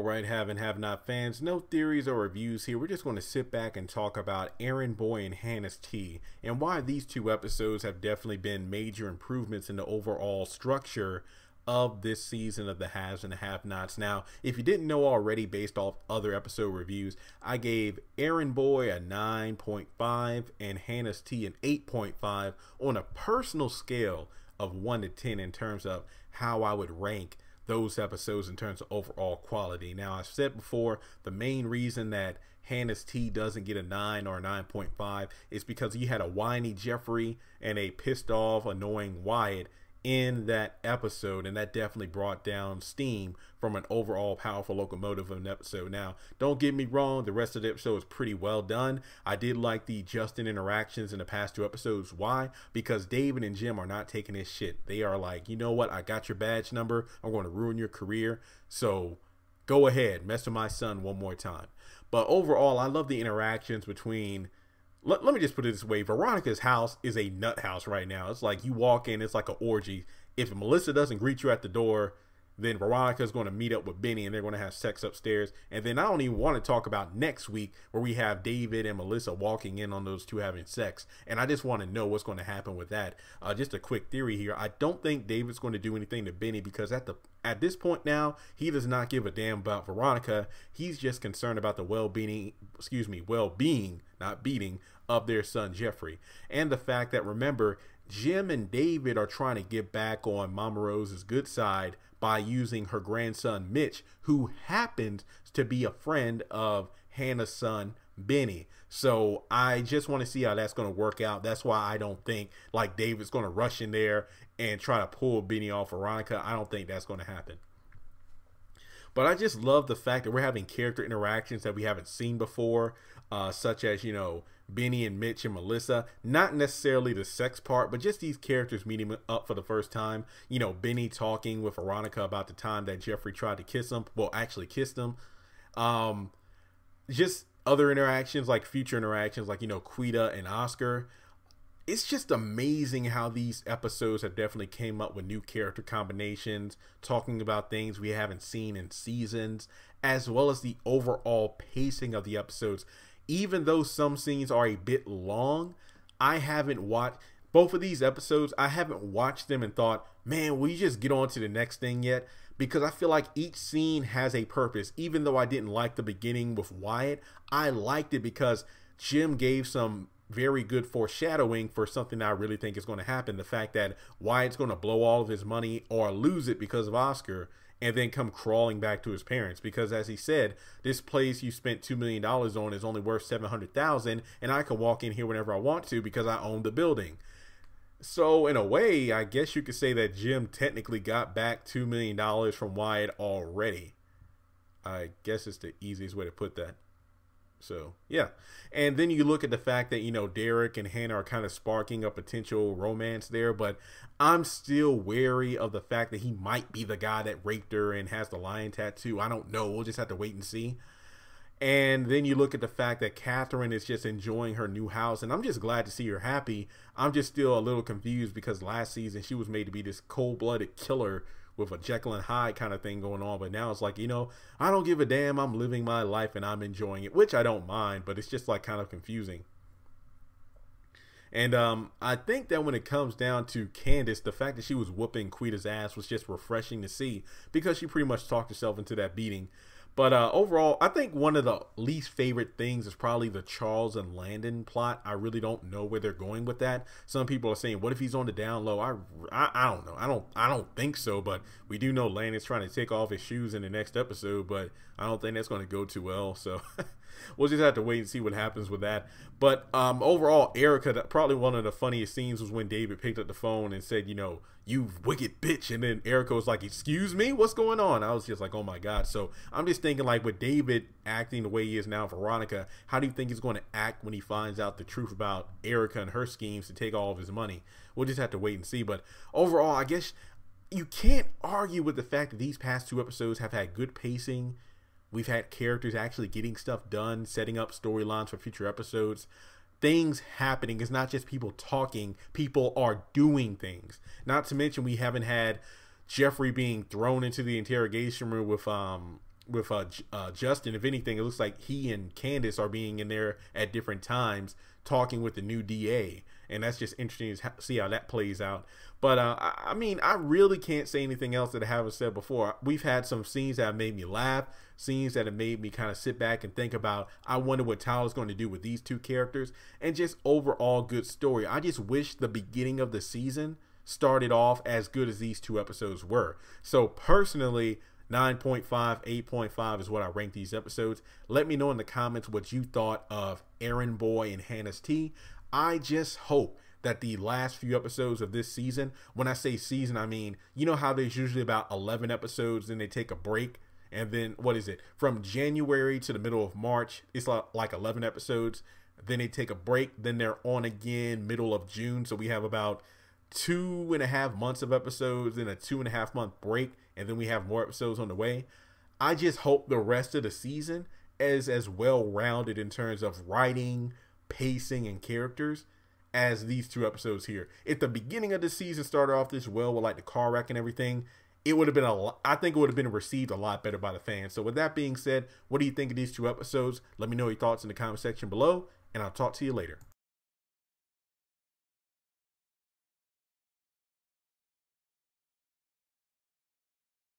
All right, have and have not fans, no theories or reviews here. We're just going to sit back and talk about Errand Boy and Hanna's Tea and why these two episodes have definitely been major improvements in the overall structure of this season of the haves and the have-nots. Now, if you didn't know already, based off other episode reviews, I gave Errand Boy a 9.5 and Hanna's Tea an 8.5 on a personal scale of 1 to 10 in terms of how I would rank those episodes in terms of overall quality. Now, I've said before, the main reason that Hanna's Tea doesn't get a 9 or a 9.5 is because you had a whiny Jeffrey and a pissed off, annoying Wyatt in that episode, and that definitely brought down steam from an overall powerful locomotive of an episode. Now, don't get me wrong, the rest of the episode is pretty well done. I did like the Justin interactions in the past two episodes. Why? Because David and Jim are not taking this shit. They are like, you know what, I got your badge number, I'm going to ruin your career, so go ahead, mess with my son one more time. But overall, I love the interactions between, let me just put it this way, Veronica's house is a nut house right now. It's like you walk in, it's like an orgy. If Melissa doesn't greet you at the door, then Veronica's going to meet up with Benny and they're going to have sex upstairs. And then I don't even want to talk about next week where we have David and Melissa walking in on those two having sex. And I just want to know what's going to happen with that. Just a quick theory here. I don't think David's going to do anything to Benny because at this point now, he does not give a damn about Veronica. He's just concerned about the well-being, not beating, of their son Jeffrey. And the fact that, remember, Jim and David are trying to get back on Mama Rose's good side by using her grandson Mitch, who happens to be a friend of Hannah's son Benny. So I just want to see how that's going to work out. That's why I don't think like David's going to rush in there and try to pull Benny off Veronica. I don't think that's going to happen. But I just love the fact that we're having character interactions that we haven't seen before, such as, you know, Benny and Mitch and Melissa. Not necessarily the sex part, but just these characters meeting up for the first time. You know, Benny talking with Veronica about the time that Jeffrey tried to kiss him. Well, actually kissed him. Just other interactions, like future interactions, like, you know, Quita and Oscar. It's just amazing how these episodes have definitely came up with new character combinations, talking about things we haven't seen in seasons, as well as the overall pacing of the episodes. Even though some scenes are a bit long, I haven't watched both of these episodes. I haven't watched them and thought, man, will you just get on to the next thing yet? Because I feel like each scene has a purpose. Even though I didn't like the beginning with Wyatt, I liked it because Jim gave some very good foreshadowing for something I really think is going to happen. The fact that Wyatt's going to blow all of his money or lose it because of Oscar and then come crawling back to his parents. Because as he said, this place you spent $2 million on is only worth $700,000 and I can walk in here whenever I want to because I own the building. So in a way, I guess you could say that Jim technically got back $2 million from Wyatt already. I guess it's the easiest way to put that. So, yeah. And then you look at the fact that, you know, Derek and Hanna are kind of sparking a potential romance there, but I'm still wary of the fact that he might be the guy that raped her and has the lion tattoo. I don't know. We'll just have to wait and see. And then you look at the fact that Catherine is just enjoying her new house, and I'm just glad to see her happy. I'm just still a little confused because last season she was made to be this cold-blooded killer with a Jekyll and Hyde kind of thing going on, but now it's like, you know, I don't give a damn, I'm living my life and I'm enjoying it, which I don't mind, but it's just like kind of confusing. And I think that when it comes down to Candace, the fact that she was whooping Quita's ass was just refreshing to see because she pretty much talked herself into that beating. But overall, I think one of the least favorite things is probably the Charles and Landon plot. I really don't know where they're going with that. Some people are saying, what if he's on the down low? I don't know. I don't think so, but we do know Landon's trying to take off his shoes in the next episode, but I don't think that's going to go too well. So we'll just have to wait and see what happens with that. But overall, Erica, probably one of the funniest scenes was when David picked up the phone and said, you know, you wicked bitch. And then Erica was like, excuse me, what's going on? I was just like, oh my God. So I'm just thinking, like, with David acting the way he is now, Veronica, how do you think he's going to act when he finds out the truth about Erica and her schemes to take all of his money? We'll just have to wait and see. But overall, I guess you can't argue with the fact that these past two episodes have had good pacing. We've had characters actually getting stuff done, setting up storylines for future episodes. Things happening. It's not just people talking. People are doing things. Not to mention we haven't had Jeffrey being thrown into the interrogation room with Justin. If anything, it looks like he and Candace are being in there at different times talking with the new DA, and that's just interesting to see how that plays out. But I mean, I really can't say anything else that I haven't said before. We've had some scenes that have made me laugh, scenes that have made me kind of sit back and think about, I wonder what Tyler's going to do with these two characters, and just overall good story. I just wish the beginning of the season started off as good as these two episodes were. So personally, 9.5, 8.5 is what I rank these episodes. Let me know in the comments what you thought of Errand Boy and Hanna's Tea. I just hope that the last few episodes of this season, when I say season, I mean, you know how there's usually about 11 episodes, then they take a break, and then, what is it, from January to the middle of March, it's like 11 episodes, then they take a break, then they're on again middle of June, so we have about 2.5 months of episodes, then a 2.5 month break, and then we have more episodes on the way. I just hope the rest of the season is as well rounded in terms of writing, pacing, and characters as these two episodes here. If the beginning of the season started off this well with like the car wreck and everything, it would have been I think it would have been received a lot better by the fans. So with that being said, what do you think of these two episodes? Let me know your thoughts in the comment section below, and I'll talk to you later.